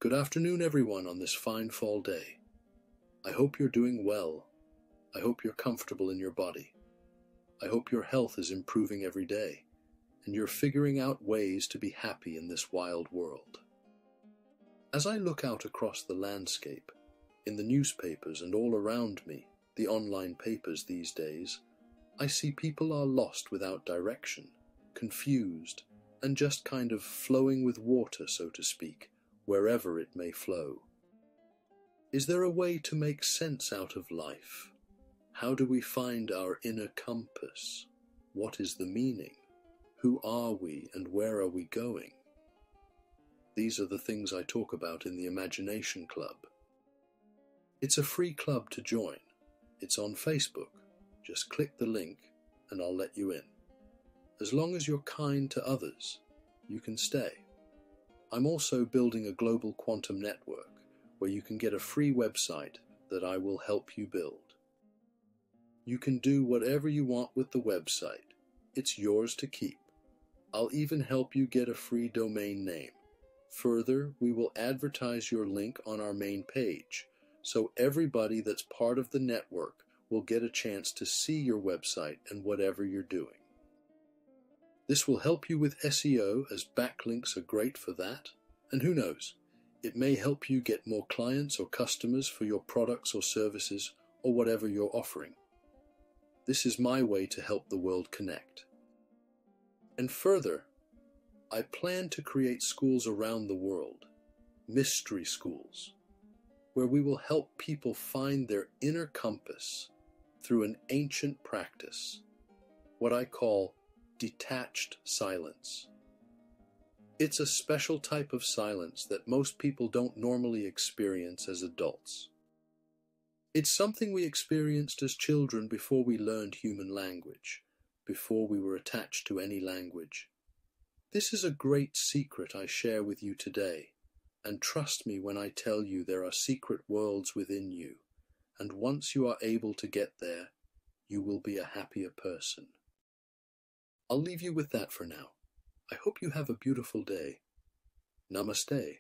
Good afternoon, everyone, on this fine fall day. I hope you're doing well. I hope you're comfortable in your body. I hope your health is improving every day, and you're figuring out ways to be happy in this wild world. As I look out across the landscape, in the newspapers and all around me, the online papers these days, I see people are lost without direction, confused, and just kind of flowing with water, so to speak, wherever it may flow. Is there a way to make sense out of life? How do we find our inner compass? What is the meaning? Who are we and where are we going? These are the things I talk about in the Imagination Club. It's a free club to join. It's on Facebook. Just click the link and I'll let you in. As long as you're kind to others, you can stay. I'm also building a global quantum network where you can get a free website that I will help you build. You can do whatever you want with the website. It's yours to keep. I'll even help you get a free domain name. Further, we will advertise your link on our main page, so everybody that's part of the network will get a chance to see your website and whatever you're doing. This will help you with SEO, as backlinks are great for that, and who knows, it may help you get more clients or customers for your products or services or whatever you're offering. This is my way to help the world connect. And further, I plan to create schools around the world, mystery schools, where we will help people find their inner compass through an ancient practice, what I call detached silence. It's a special type of silence that most people don't normally experience as adults. It's something we experienced as children before we learned human language, before we were attached to any language. This is a great secret I share with you today, and trust me when I tell you there are secret worlds within you, and once you are able to get there, you will be a happier person. I'll leave you with that for now. I hope you have a beautiful day. Namaste.